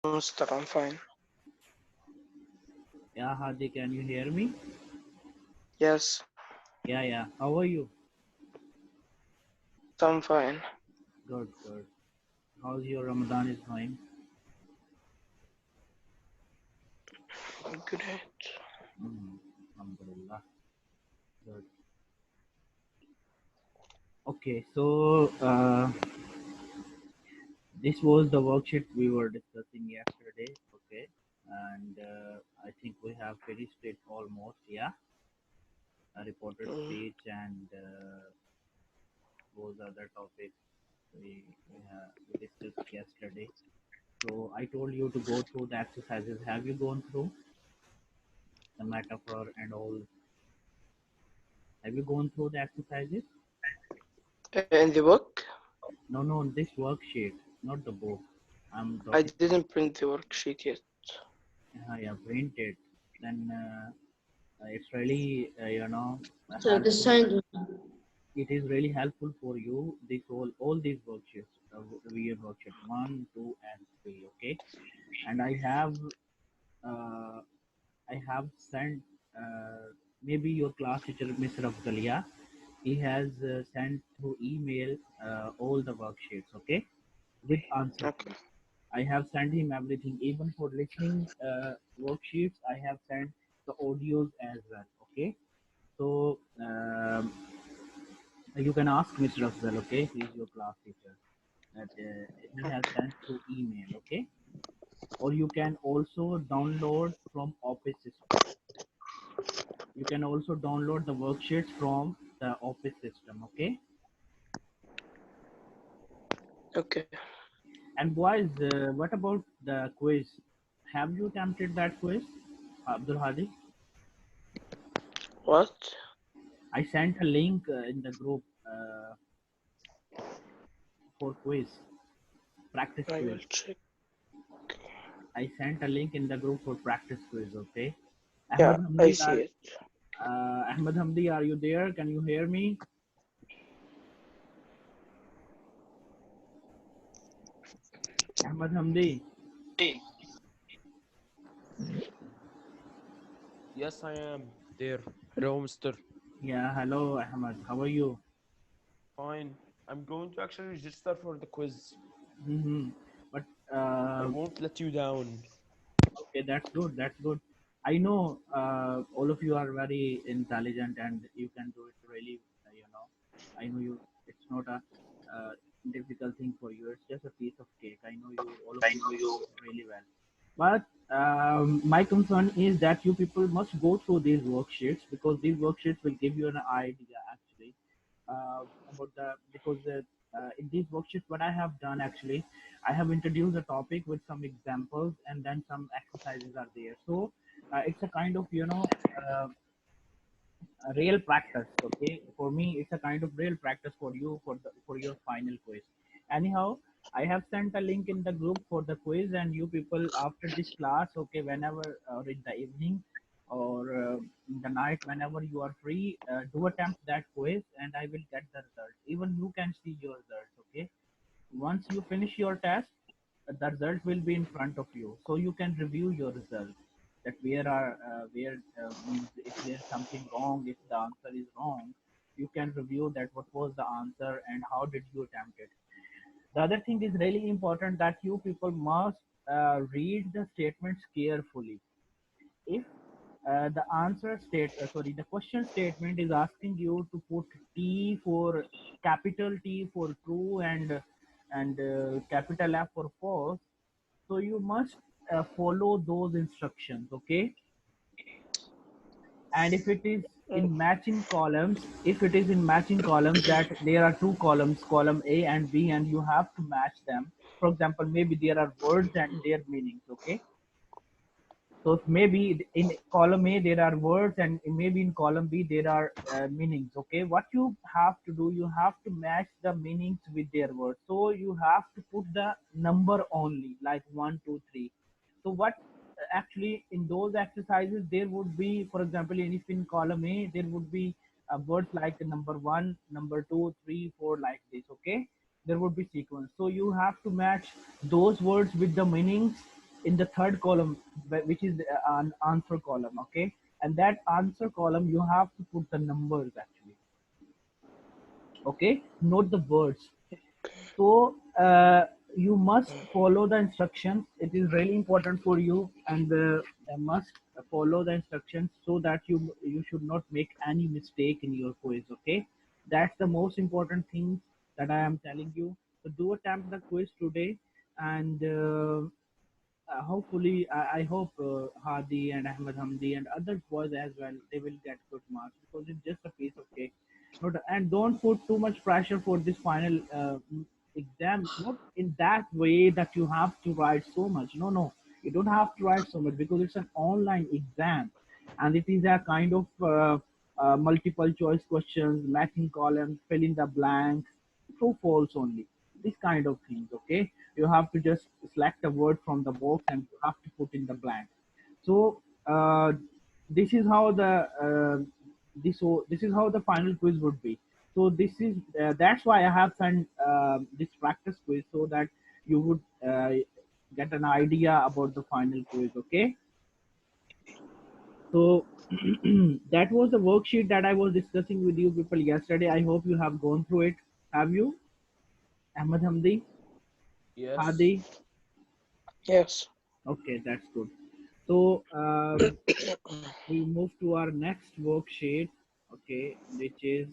Mister, I'm fine. Yeah, Hadi, can you hear me? Yes, Yeah. How are you? I'm fine. Good. How's your Ramadan is going? Great. Alhamdulillah. Good. Okay, so this was the worksheet we were discussing yesterday. Okay, and I think we have finished it almost. Yeah, a reported Mm, speech and those other topics we discussed yesterday. So I told you to go through the exercises. Have you gone through the metaphor and all? Have you gone through the exercises? In the book, No, this worksheet, not the book. I'm I talking. didn't print the worksheet yet. Yeah, printed. Then it's really, So the helpful. signed It is really helpful for you. This all these worksheets, revision worksheet 1, 2, and 3. Okay, and uh, I have sent maybe your class teacher, Mr. Afzalia. He has sent through email all the worksheets. Okay, with answer Okay. key. I have sent him everything, even for listening worksheets. I have sent the audios as well. Okay, so you can ask Mr. Afzal. Okay, he is your class teacher. That he has sent through email. Okay, or you can also download from Office system. You can also download the worksheets from the Office system. Okay, Okay. and boys, what about the quiz? Have you attempted that quiz, Abdul Hadi? What? I sent a link in the group for quiz, practice I quiz. will check. I sent a link in the group for practice quiz. Okay. Yeah, Ahmed I Hamdi, see it. Are you there? Can you hear me? Ahmed Hamdi. Yes, I am there. Hello, Mister. Yeah. Hello, Ahmed. How are you? Fine. I'm going to actually register for the quiz. Mm-hmm. But I won't let you down. okay, that's good. That's good. I know all of you are very intelligent and you can do it really. I know you. It's not a difficult thing for you. It's just a piece of cake. I know you. All of you can do it really well. But my concern is that you people must go through these worksheets because these worksheets will give you an idea actually about the because in these worksheets what I have done actually I have introduced the topic with some examples and then some exercises are there. So it's a kind of a real practice. Okay, for me it's a kind of real practice for you for your final quiz. Anyhow, I have sent a link in the group for the quiz, and you people after this class, okay, whenever or in the evening or in the night, whenever you are free, do attempt that quiz and I will get the result. Even you can see your results. Okay, once you finish your test, the result will be in front of you, so you can review your results. That where means if there's something wrong, if the answer is wrong, you can review that what was the answer and how did you attempt it. The other thing is really important that you people must read the statements carefully. If the question statement is asking you to put T for capital T for true and capital F for false, so you must follow those instructions. Okay, and if it is Mm, in matching columns, if it is in matching columns, that there are two columns, column A and B, and you have to match them. For example, maybe there are words and their meanings. Okay, so maybe in column A there are words and maybe in column B there are meanings. Okay, what you have to do, you have to match the meanings with their words. So you have to put the number only, like 1, 2, 3. So what actually in those exercises there would be, for example, if in column A there would be words like number 1, number 2, 3, 4, like this. Okay, there would be sequence. So you have to match those words with the meanings in the third column, which is an answer column, okay? And that answer column, you have to put the numbers actually, okay? Not the words. So you must follow the instructions. It is really important for you, and must follow the instructions so that you should not make any mistake in your quiz. Okay, that's the most important thing that I am telling you. So do attempt the quiz today, and hopefully, I hope Hadi and Ahmed Hamdi and other boys as well, they will get good marks because it's just a piece of cake. Not, and don't put too much pressure for this final exam. Not in that way that you have to write so much. No, no, you don't have to write so much because it's an online exam, and it is a kind of multiple choice questions, matching columns, fill in the blanks, true false only, this kind of things. Okay, you have to just select a word from the box and you have to put in the blank. So this is how the this is how the final quiz would be. So this is that's why I have sent this practice quiz so that you would get an idea about the final quiz. Okay, so that was the worksheet that I was discussing with you people yesterday. I hope you have gone through it. Have you, Ahmed Hamdi, Yes. Hadi? Yes. Okay, that's good. So we move to our next worksheet. Okay, which is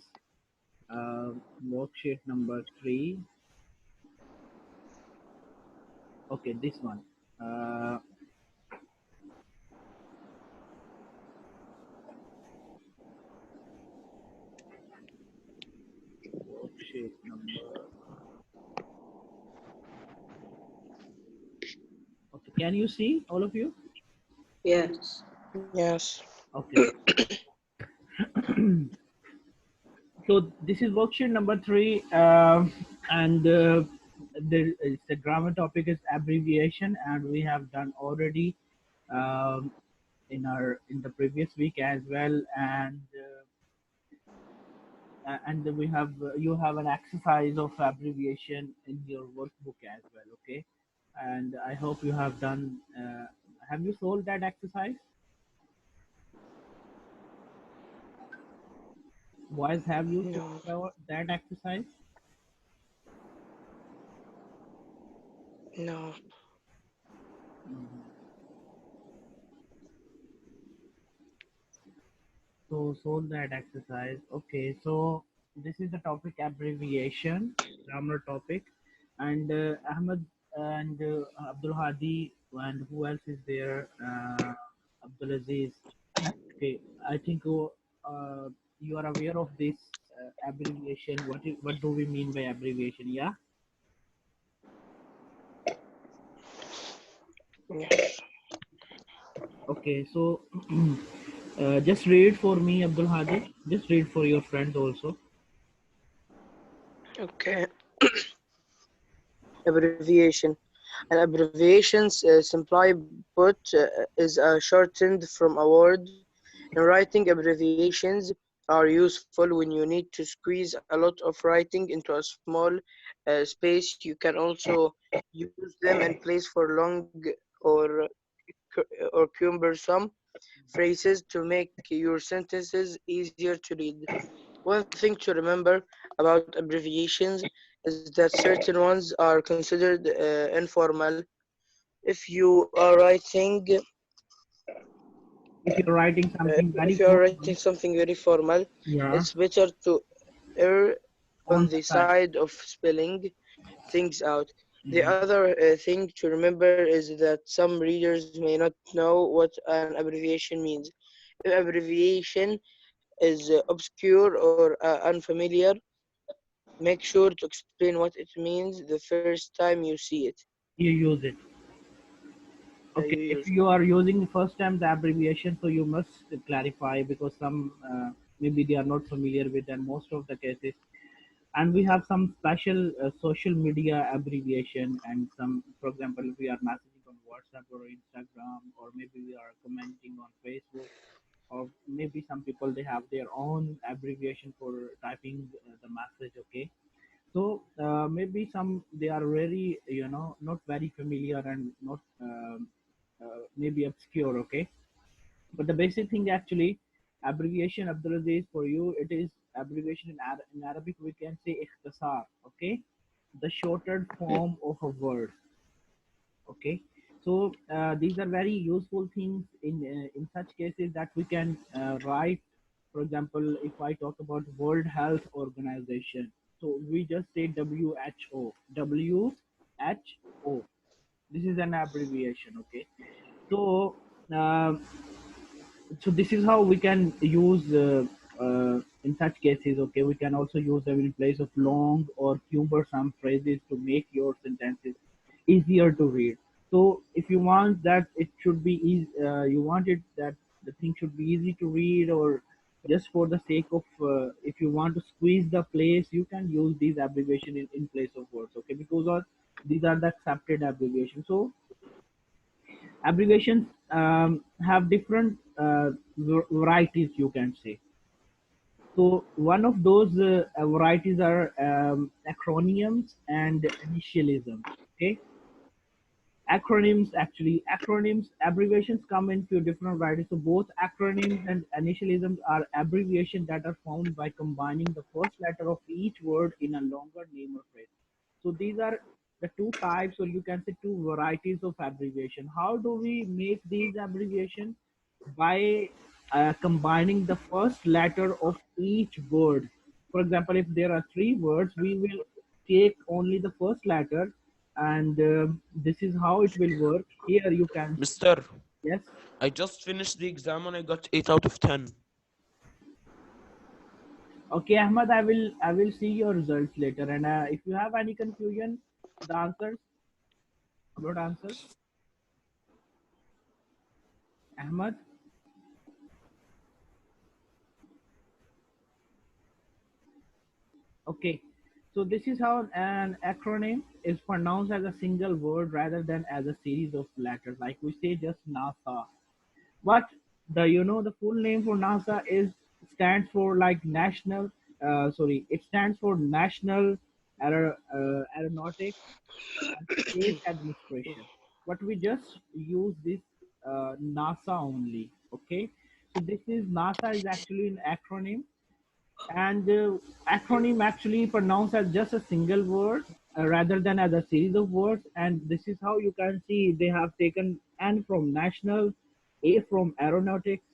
uh, worksheet number 3. Okay, this one. Uh, worksheet number. Okay, can you see all of you? Yes. Yes. Okay. So this is worksheet number 3, and the grammar topic is abbreviation, and we have done already um, in the previous week as well, and we have you have an exercise of abbreviation in your workbook as well. Okay, and I hope you have done. Have you solved that exercise? Boys, have you No. solved that exercise? No. So solve that exercise. Okay, so this is the topic abbreviation, grammar topic, and Ahmed and Abdul Hadi and who else is there? Abdul Aziz. Okay, I think you are aware of this abbreviation. What do we mean by abbreviation? Yeah. Yes. Okay, so just read for me, Abdul Hadi. Just read for your friends also. Okay. Abbreviation. An abbreviations, simply put, is shortened from a word. In writing, abbreviations are useful when you need to squeeze a lot of writing into a small space. You can also use them in place for long or or cumbersome phrases to make your sentences easier to read. One thing to remember about abbreviations is that certain ones are considered informal. If you are writing, If you're writing something very if you are writing formal, something very formal, yeah, it's better to err on on the the side. side of spelling things out. The Mhm. other thing to remember is that some readers may not know what an abbreviation means. If abbreviation is obscure or unfamiliar, make sure to explain what it means the first time you see it. You use it. You Okay, if use it. you are using first time the abbreviation, so you must clarify because some maybe they are not familiar with, and most of the cases. And we have some special social media abbreviation, and some, for example, if we are messaging on WhatsApp or Instagram, or maybe we are commenting on Facebook, or maybe some people they have their own abbreviation for typing the message. Okay, So maybe some they are very, not very familiar and not maybe obscure. Okay, but the basic thing actually, abbreviation Abdulaziz for you, it is abbreviation in Arabic we can say ikhtasar. Okay, the shortened form of a word. Okay, so these are very useful things in such cases that we can write. For example, if I talk about World Health Organization, so we just say WHO. WHO. This is an abbreviation. Okay, so uh, so this is how we can use in such cases. Okay, we can also use them in place of long or cumbersome phrases to make your sentences easier to read. So if you want that it should be easy, you want it that the thing should be easy to read, or just for the sake of if you want to squeeze the place, you can use these abbreviation in place of words. Okay, because these are the accepted abbreviations. So abbreviations have different varieties, you can say. So one of those varieties are acronyms and initialisms. Okay, acronyms, abbreviations come in few different varieties. So both acronyms and initialisms are abbreviations that are formed by combining the first letter of each word in a longer name or phrase. So these are the two types, or you can say two varieties of abbreviation. How do we make these abbreviations? By combining the first letter of each word. For example, if there are three words, we will take only the first letter, and this is how it will work. Here you can, Mister, yes. I just finished the exam and I got 8 out of 10. Okay, Ahmad, I will see your results later, and if you have any confusion, the answers about answers, Ahmad. Okay, so this is how an acronym is pronounced as a single word rather than as a series of letters. Like we say just NASA. But the full name for NASA is stands for like national. Sorry, it stands for National Aeronautics and Space Administration. But we just use this NASA only. Okay, so this is NASA is actually an acronym, and acronym actually pronounced as just a single word rather than as a series of words. And this is how you can see they have taken N from national, A from aeronautics,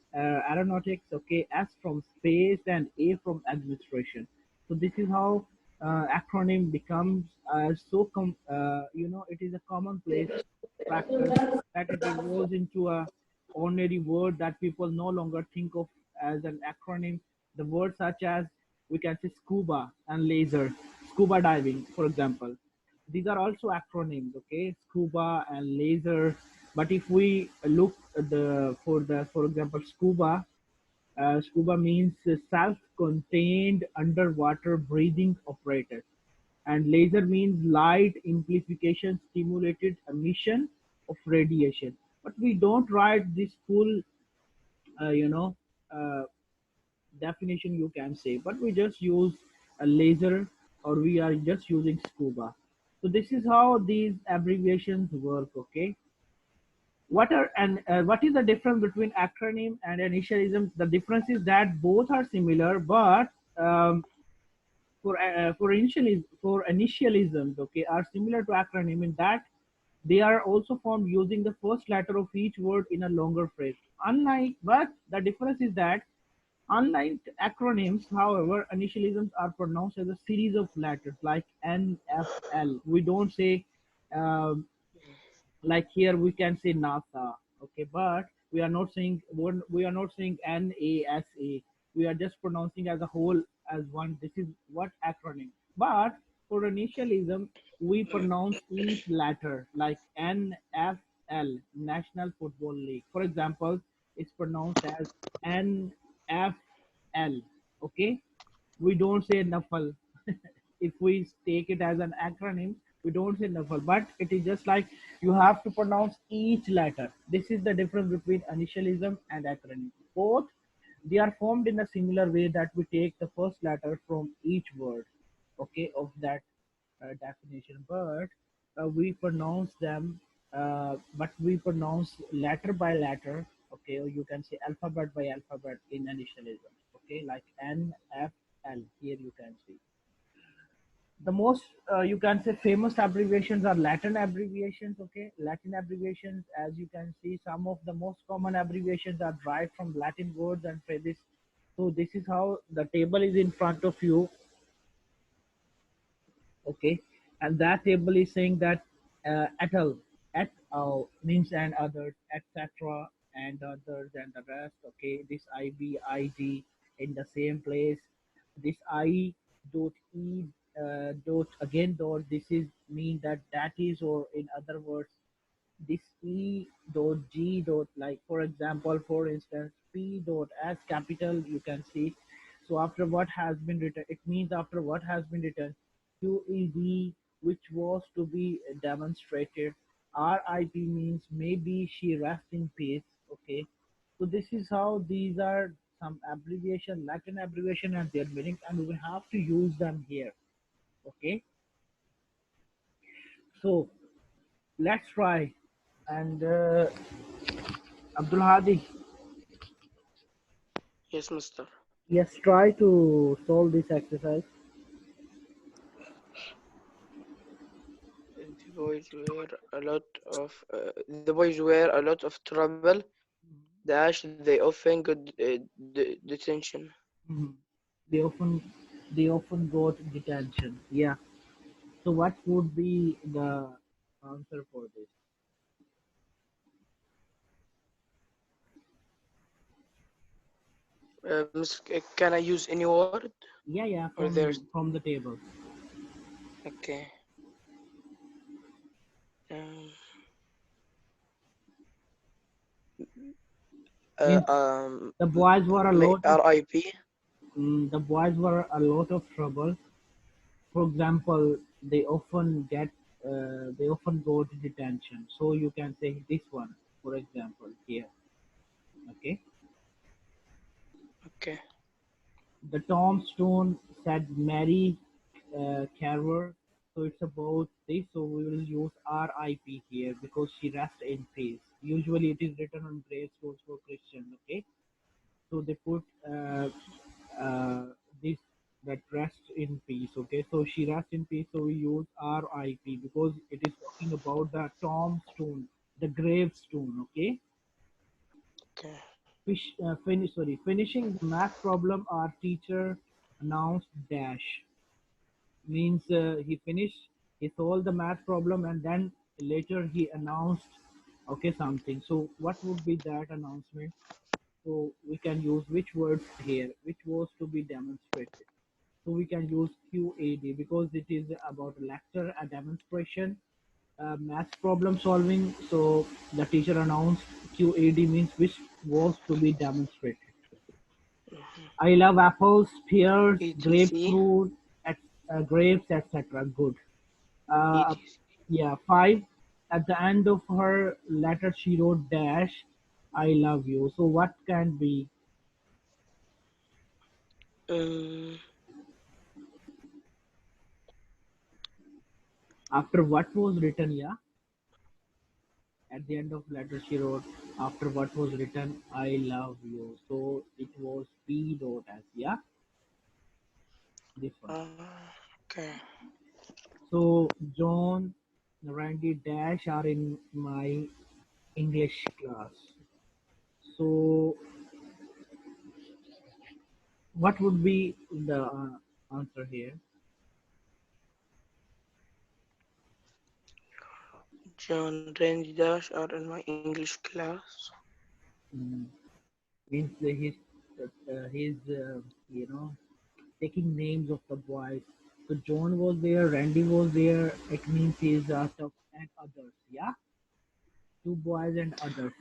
okay, S from space, and A from administration. So this is how acronym becomes it is a commonplace practice that it evolves into a ordinary word that people no longer think of as an acronym. The words such as we can say scuba and laser, scuba diving, for example. These are also acronyms, okay? Scuba and laser. But if we look at for example, scuba means self-contained underwater breathing apparatus, and laser means light amplification stimulated emission of radiation. But we don't write this full, uh, you know, uh, definition, you can say, but we just use a laser, or we are just using scuba. So this is how these abbreviations work. Okay, what is the difference between acronym and initialism? The difference is that both are similar, but for initialisms, okay, are similar to acronym in that they are also formed using the first letter of each word in a longer phrase. But the difference is that unlike acronyms, however, initialisms are pronounced as a series of letters like NFL. We don't say um, like here we can say NASA, okay, but we are not saying NASA. We are just pronouncing as a whole as one. This is what acronym. But for initialism, we pronounce each letter like NFL, National Football League. For example, it's pronounced as NFL. Okay, we don't say NAFL. If we take it as an acronym, we don't say NAFL, but it is just like you have to pronounce each letter. This is the difference between initialism and acronym. Both they are formed in a similar way that we take the first letter from each word. okay, of that definition, but we pronounce them, but we pronounce letter by letter, okay, or you can say alphabet by alphabet in initialism, okay, like N, F, L. Here you can see the most you can say famous abbreviations are Latin abbreviations, okay. Latin abbreviations, as you can see, some of the most common abbreviations are derived from Latin words and phrases. So this is how the table is in front of you, okay, and that table is saying that et al means and others, etc., and others and the rest, okay. This IBID in the same place, this I dot e dot again dot, this is mean that that is, or in other words, this E dot G dot, like for example, for instance, P dot as capital, you can see. So after what has been written, it means after what has been written, QED, which was to be demonstrated. RIP means maybe she rest in peace. Okay. So this is how these are some abbreviation, Latin abbreviation and their meanings, and we will have to use them here. Okay. So let's try. And Abdul Hadi, Yes, Mister. yes, try to solve this exercise. The boys were a lot of trouble. Dash, they often got detention. Mhm. They often they often go to detention. Yeah. So what would be the answer for this? Can I use any word? Yeah, yeah, Or there's from the table. okay. Um, uh, Means um, the boys were a lot of RIP. the boys were a lot of trouble. For example, they often go to detention. So you can say this one, for example, here. Okay. Okay. The tombstone said Mary Carver, so it's about this. So we will use RIP here because she rests in peace. Usually it is written on gravestones for Christians. Okay, so they put uh, this that rests in peace. Okay, so she rests in peace. So we use RIP because it is talking about the tombstone, the gravestone. Okay. Okay. Finishing the math problem, our teacher announced dash means he finished, he solved the math problem, and then later he announced, okay, something. So what would be that announcement? So we can use which words here, which was to be demonstrated. So we can use QAD because it is about a lecture, a demonstration, math problem solving. So the teacher announced QAD means which was to be demonstrated. I love apples, pears, ETC. grapefruit, grapes, etc. Good. Uh, ETC. yeah, five. At the end of her letter, she wrote dash. I love you. So what can be Um, after what was written? Yeah. At the end of letter, she wrote after what was written, I love you. So it was P dot S. Yeah, this one. okay. So John, Randy, dash are in my English class. So, what would be the answer here? John Randy Dash are in my English class. Mm, means he's you know taking names of the boys. So John was there, Randy was there. It means he's stuff and others. Yeah, two boys and others.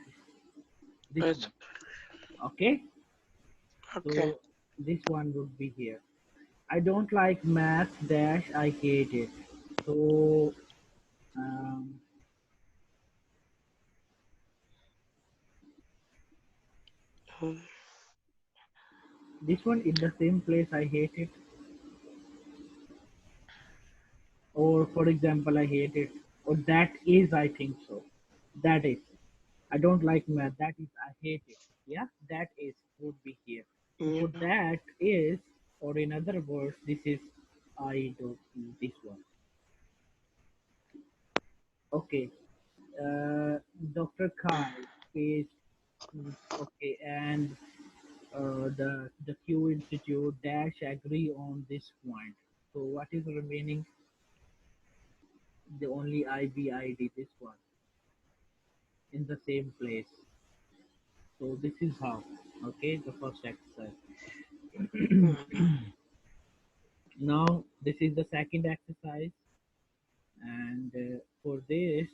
This It's one. Okay, okay. so this one would be here. I don't like math dash. I hate it. So um, Hmm. this one in the same place. I hate it. Or for example, I hate it. Or that is, I think so. That is. I don't like math. That is, I hate it. Yeah, that is would be here. So for Yeah. that is, or in other words, this is I don't this one. Okay. Dr. Kai is okay, and the Q Institute dash agree on this point. So what is remaining? The only IBID this one in the same place. So this is how. Okay, the first exercise. Mhm. Now this is the second exercise, and for this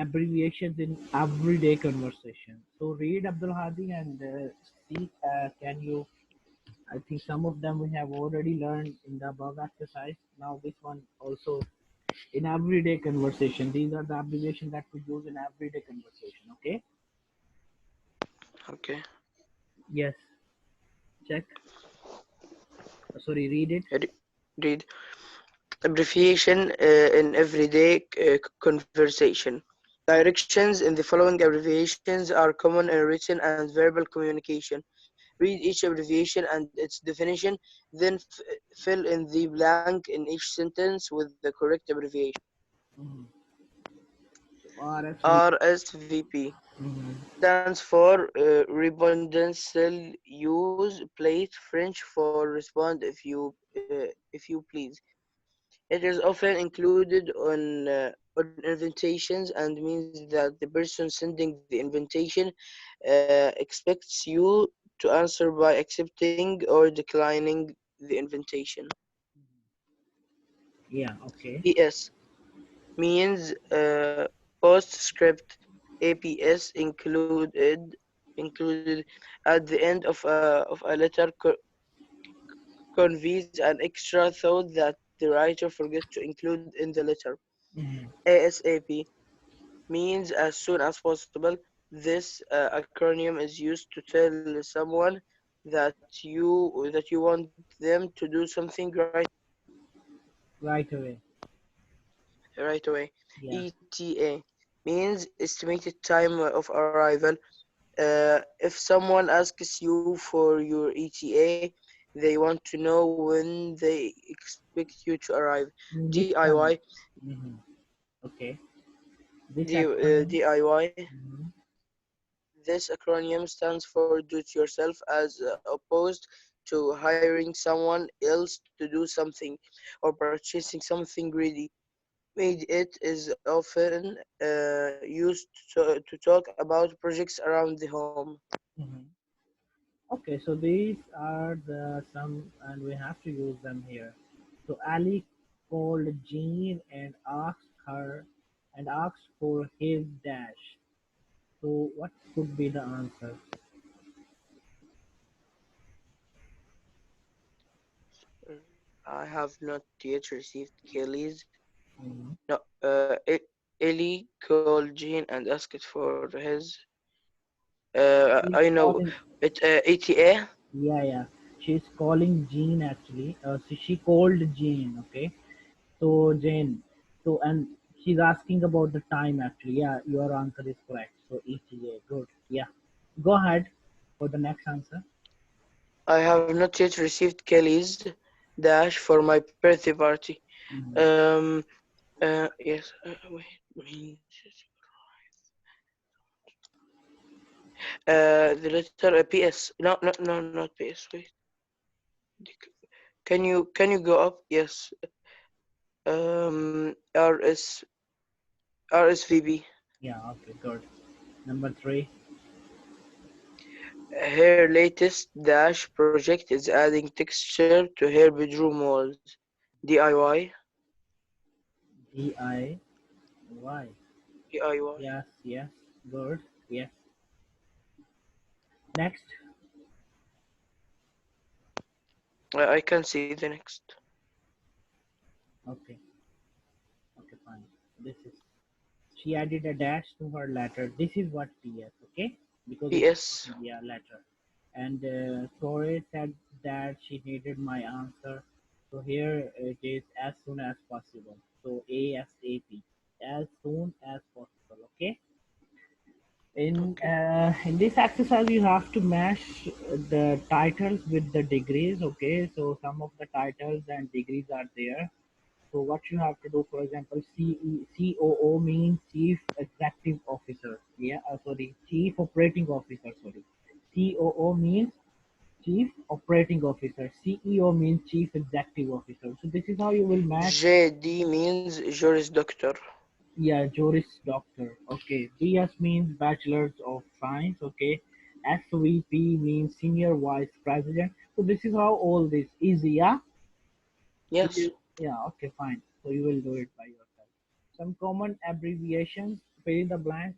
abbreviations in everyday conversation. So read Abdul Hadi and see can you. I think some of them we have already learned in the above exercise. Now this one also in everyday conversation. These are the abbreviations that we use in everyday conversation. Okay. Okay. Yes. Check. Sorry. Read it. Read. Abbreviation in everyday conversation. Directions in the following abbreviations are common in written and verbal communication. Read each abbreviation and its definition, then fill in the blank in each sentence with the correct abbreviation. Mhm. So RSV. RSVP Mhm. stands for Rebondancial Use Plate French for respond if you please. It is often included on invitations and means that the person sending the invitation expects you to answer by accepting or declining the invitation. Yeah. Okay. PS means postscript. APS included at the end of a letter conveys an extra thought that the writer forgot to include in the letter. Mhm. ASAP means as soon as possible. This acronym is used to tell someone that you want them to do something Right away. right away. Yeah. ETA means estimated time of arrival. If someone asks you for your ETA, they want to know when they expect you to arrive. Which time? DIY Hmm. Okay. This acronym. DIY. Mhm. This acronym stands for Do It Yourself as opposed to hiring someone else to do something or purchasing something ready made. It is often used to talk about projects around the home. Mhm. Okay, so these are the some, and we have to use them here. So Ali called Jean and asked for his dash. So what could be the answer? I have not yet received Kelly's. Mhm. No, Ellie called Jean and asked for his. She's I know calling. it. ETA. Yeah, yeah. She's calling Jean actually. So she called Jean. Okay. So Jane. So and she's asking about the time actually. Yeah, your answer is correct. So ETA. Good. Yeah. Go ahead for the next answer. I have not yet received Kelly's dash for my birthday party. Mhm. Um. Yes. Wait. The letter PS. No, no, no, not PS. Wait. Can you go up? Yes. RSVB. Yeah, okay, good. Number three, Her latest dash project is adding texture to her bedroom walls. DIY. DIY. DIY. Yes, yes, good. Yes. Next, I can see the next. okay, okay, fine. This is she added a dash to her letter. This is what PS, okay? Because it's PS. yeah letter. And Torre said that she needed my answer. So here it is as soon as possible. So ASAP, as soon as possible. Okay. Okay. In this exercise, you have to match the titles with the degrees. Okay. So some of the titles and degrees are there. So what you have to do, for example, COO means Chief Executive Officer. Yeah, sorry, Chief Operating Officer. Sorry, COO means Chief Operating Officer. CEO means Chief Executive Officer. So this is how you will match. JD means Juris Doctor. Yeah, Juris Doctor. Okay. BS means Bachelors of Science. Okay. SVP means Senior Vice President. So this is how all this easy. Yeah. Yes. Yeah, okay, fine. So you will do it by yourself. Some common abbreviations, fill in the blank.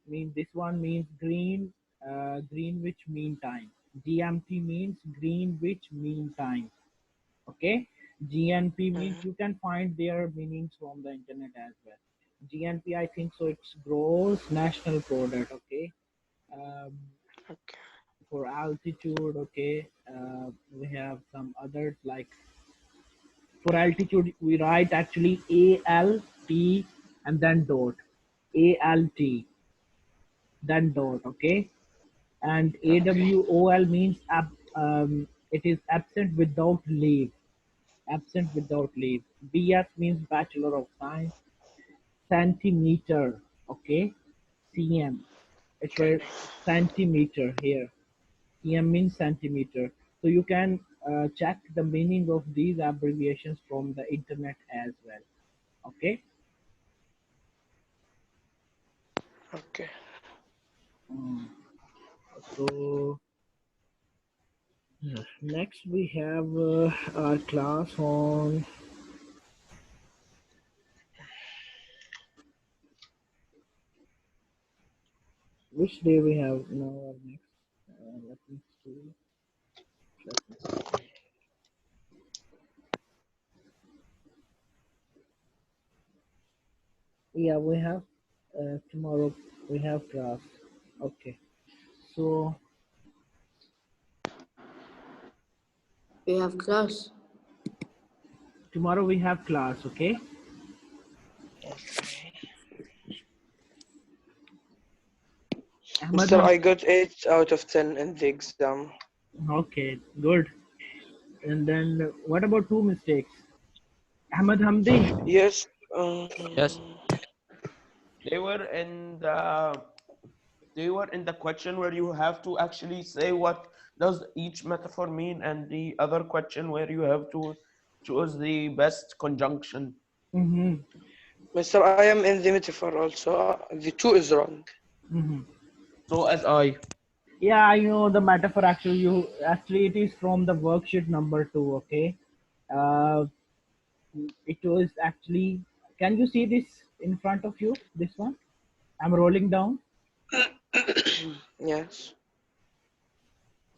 Mean this one means Greenwich Mean Time. GMT means Greenwich Mean Time. Okay. GNP means Mhm. you can find their meanings from the internet as well. GNP, I think so. It's gross national product. Okay. Um, Okay. for altitude, okay. We have some others like for altitude we write actually ALT and then dot ALT then dot, okay. And Okay. AWOL means it is absent without leave. Absent without leave. BS means Bachelor of Science. Centimeter, okay. CM, it's Okay. where centimeter here. CM means centimeter. So you can check the meaning of these abbreviations from the internet as well. Okay. Okay. Mm. So yes, next we have our class on which day we have now our next. Let me see. Let me see. Yeah, we have tomorrow. We have class. Okay. So We have class. tomorrow we have class. Okay. Okay. Ahmad Mister, Ham. I got 8 out of 10 in the exam. Okay. Good. And then what about two mistakes? Ahmad Hamdi. Yes. Yes. They were in the they were in the question where you have to actually say what does each metaphor mean, and the other question where you have to choose the best conjunction. Mm-hmm. Mister, I am in the metaphor also. The two is wrong. Mm-hmm. So as I. Yeah, I know the metaphor. Actually it is from the worksheet number 2. Okay. Uh, it was actually. Can you see this in front of you? This one. I'm rolling down. Yes.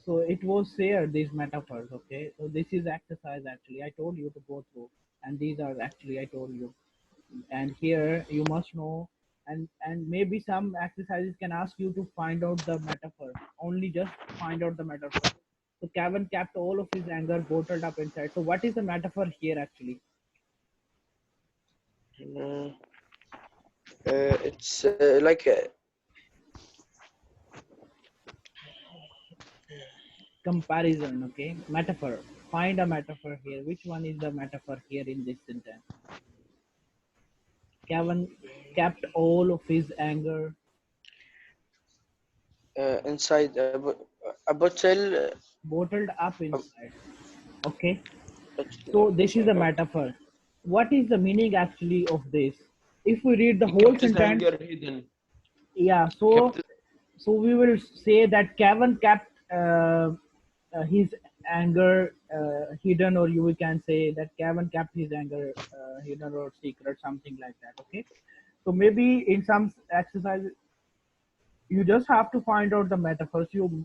So it was there, these metaphors, okay? So this is exercise actually. I told you to go through, and these are actually I told you. And here you must know, and maybe some exercises can ask you to find out the metaphor. Only just find out the metaphor. So Kevin kept all of his anger bottled up inside. So what is the metaphor here actually? Mm, it's like Comparison, okay? Metaphor. Find a metaphor here. Which one is the metaphor here in this sentence? Kevin kept all of his anger inside a bottle. bottled up A inside. Okay, bottle so this is a inside. Okay. metaphor. What is the meaning actually of this? If we read the He whole kept his sentence, anger hidden. yeah, He kept so we will say that Kevin kept his anger hidden, or you can say that Kevin kept his anger hidden or secret, something like that. Okay, so maybe in some exercise you just have to find out the metaphors. You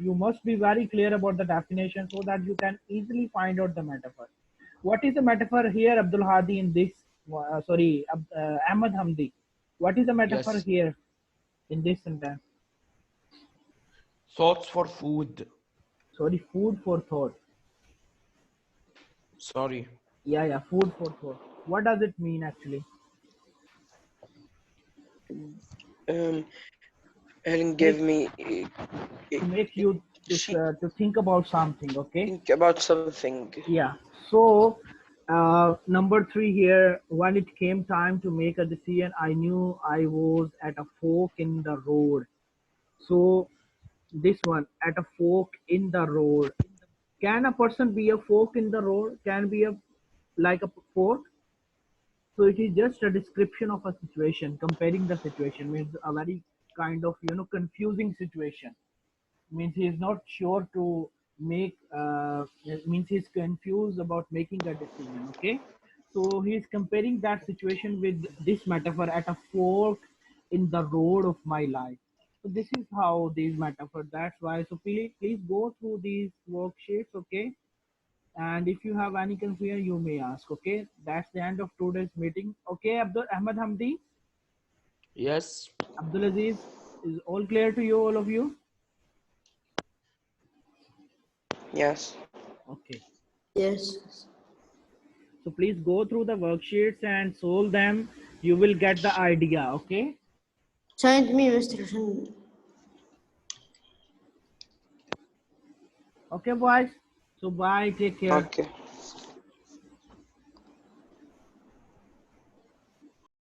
must be very clear about the definition so that you can easily find out the metaphor. What is the metaphor here, Abdul Hadi, in this Ahmad Hamdi? What is the metaphor yes. here in this sentence? Thoughts for food. Sorry, food for thought. Sorry. Yeah, food for thought. What does it mean actually? Um, and give Make me to make you she to think about something. Okay. think about something. Yeah. So, number three here, when it came time to make a decision, I knew I was at a fork in the road. So, this one, at a fork in the road. Can a person be a fork in the road? Can be a like a fork? So it is just a description of a situation. Comparing the situation means a very kind of confusing situation. Means he is not sure to make. It means he's confused about making a decision. Okay, so he's comparing that situation with this metaphor at a fork in the road of my life. So this is how these metaphor. That's why. So please go through these worksheets. Okay, and if you have any confusion, you may ask. Okay, that's the end of today's meeting. Okay, Abdul Ahmad Hamdi, Yes. Abdul Aziz, is all clear to you, all of you? Yes. Okay. Yes. So please go through the worksheets and solve them. You will get the idea. Okay. Send me, Mr. Hassan. Okay, boys. So bye. Take care. Okay.